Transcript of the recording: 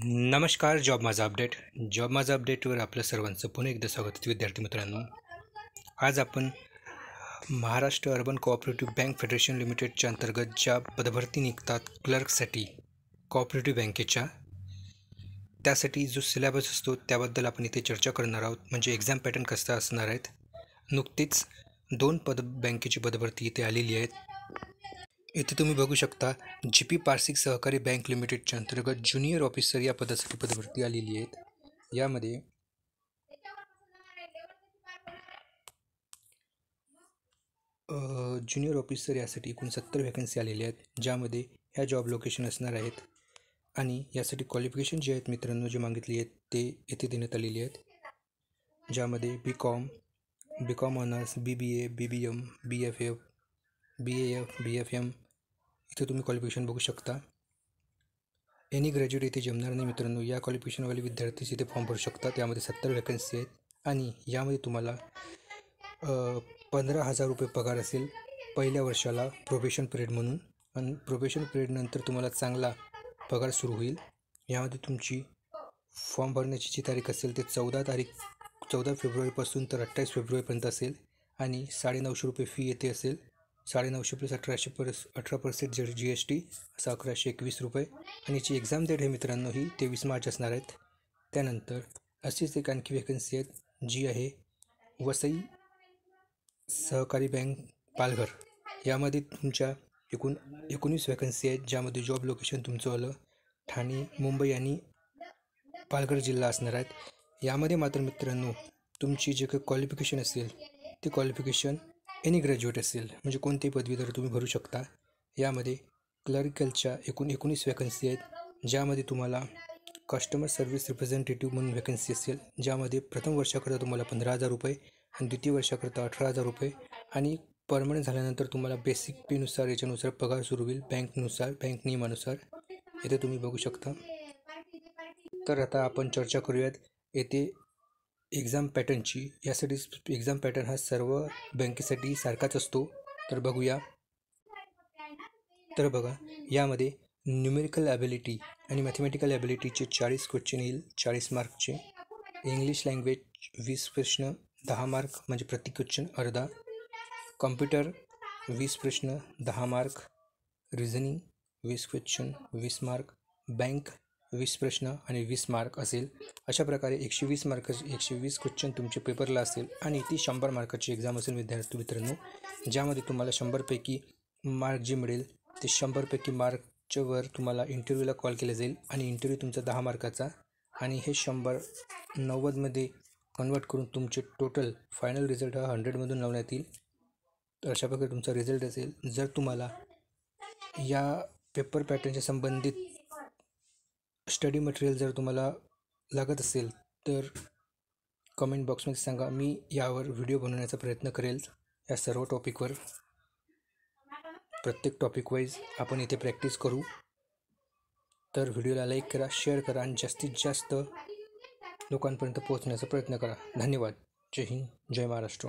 नमस्कार. जॉब माझा अपडेटवर आपलं सर्वांचं पुन्हा एकदा स्वागत आहे. विद्यार्थी मित्रांनो, आज आपण Maharashtra urban cooperative bank federation लिमिटेडच्या अंतर्गत ज्या पदभरती निघतात क्लर्कसाठी कोऑपरेटिव्ह बँकेच्या, त्यासाठी जो सिलेबस असतो त्याबद्दल आपण इथे चर्चा करणार आहोत. म्हणजे एक्झाम पॅटर्न कसं असणार आहेत. नुकतीच 2 बँकेची पदभरती इथे आलेली आहेत. इथे तुम्ही बघू शकता GP पारसिक सहकारी बँक लिमिटेडच्या अंतर्गत ज्युनियर ऑफिसर या पदासाठी पदभरती आलेली आहेत. यामध्ये ज्युनियर ऑफिसर यासाठी एकूण 70 व्हॅकन्सी आलेल्या आहेत, ज्यामध्ये ह्या जॉब लोकेशन असणार आहेत. आणि यासाठी क्वालिफिकेशन जे आहेत मित्रांनो, जे मागितली आहेत ते येथे देण्यात आलेली आहेत, ज्यामध्ये BCom honours, BBA, BBM, BFF, BAF, BFM इथे तुम्ही क्वालिफिकेशन बघू शकता. एनी ग्रॅज्युएट इथे जमणार नाही मित्रांनो. या क्वालिफिकेशनवाले विद्यार्थीच इथे फॉर्म भरू शकतात. यामध्ये 70 व्हॅकन्सी आहेत आणि यामध्ये तुम्हाला 15,000 रुपये पगार असेल पहिल्या वर्षाला प्रोबेशन पिरियड म्हणून, आणि प्रोबेशन पिरियडनंतर तुम्हाला चांगला पगार सुरू होईल. यामध्ये तुमची फॉर्म भरण्याची जी तारीख असेल ते 14 फेब्रुवारीपासून तर 28 फेब्रुवारीपर्यंत असेल आणि 950 रुपये फी येथे असेल. 950 प्लस 18% GST असं 1121 रुपये. आणि याची एक्झाम डेट आहे मित्रांनो ही 23 मार्च असणार आहेत. त्यानंतर अशीच एक आणखी व्हॅकन्सी आहेत जी आहे वसई सहकारी बँक पालघर. यामध्ये तुमच्या एकूण 19 व्हॅकन्सी आहेत, ज्यामध्ये जॉब लोकेशन तुमचं आलं ठाणे, मुंबई आणि पालघर जिल्हा असणार आहेत. यामध्ये मात्र मित्रांनो तुमची जे काही क्वालिफिकेशन असेल ते क्वालिफिकेशन एनी ग्रॅज्युएट असेल, म्हणजे कोणतेही पदवीधर तुम्ही भरू शकता. यामध्ये क्लरिकलच्या एकूण 19 व्हॅकन्सी आहेत, ज्यामध्ये तुम्हाला कस्टमर सर्व्हिस रिप्रेझेंटेटिव्ह म्हणून व्हॅकन्सी असेल, ज्यामध्ये प्रथम वर्षाकरता तुम्हाला 15,000 रुपये आणि द्वितीय वर्षाकरता 18,000 रुपये आणि परमनंट झाल्यानंतर तुम्हाला बेसिक पेनुसार याच्यानुसार पगार सुरू होईल बँक नियमानुसार. इथे तुम्ही बघू शकता. तर आता आपण चर्चा करूयात येथे एक्झाम पॅटर्नची. यासाठी एक्झाम पॅटर्न हा सर्व बँकेसाठी सारखाच असतो. तर बघा यामध्ये न्यूमेरिकल ॲबिलिटी आणि मॅथमॅटिकल ॲबिलिटीचे 40 क्वेश्चन येईल, 40 मार्कचे. इंग्लिश लँग्वेज 20 प्रश्न, 10 मार्क म्हणजे प्रति क्वेश्चन अर्धा. कॉम्प्युटर 20 प्रश्न, 10 mark. Reasoning 20 question, 20 mark. Bank 20 प्रश्न आणि 20 मार्क असेल. अशा प्रकारे 120 क्वेश्चन तुमचे पेपरला असेल आणि ती 100 मार्काची एक्झाम असेल विद्यार्थी मित्रांनो, ज्यामध्ये तुम्हाला 100पैकी मार्क जे मिळेल ते 100पैकी मार्कच्या वर तुम्हाला इंटरव्ह्यूला कॉल केला जाईल आणि इंटरव्ह्यू तुमचा 10 मार्काचा आणि हे 100 90मध्ये कन्वर्ट करून तुमचे टोटल फायनल रिझल्ट हा 100मधून लावण्यात येईल. तर अशा प्रकारे तुमचा रिझल्ट असेल. जर तुम्हाला या पेपर पॅटर्नच्या संबंधित स्टडी मटेरियल जर तुम्हाला लागत असेल तर कमेंट बॉक्समध्ये सांगा. मी यावर व्हिडिओ बनवण्याचा प्रयत्न करेल. या सर्व टॉपिकवर प्रत्येक टॉपिक वाईज आपण इथे प्रॅक्टिस करू. तर व्हिडिओला लाईक करा, शेअर करा आणि जास्तीत जास्त लोकांपर्यंत पोहोचण्याचा प्रयत्न करा. धन्यवाद. जय हिंद, जय महाराष्ट्र.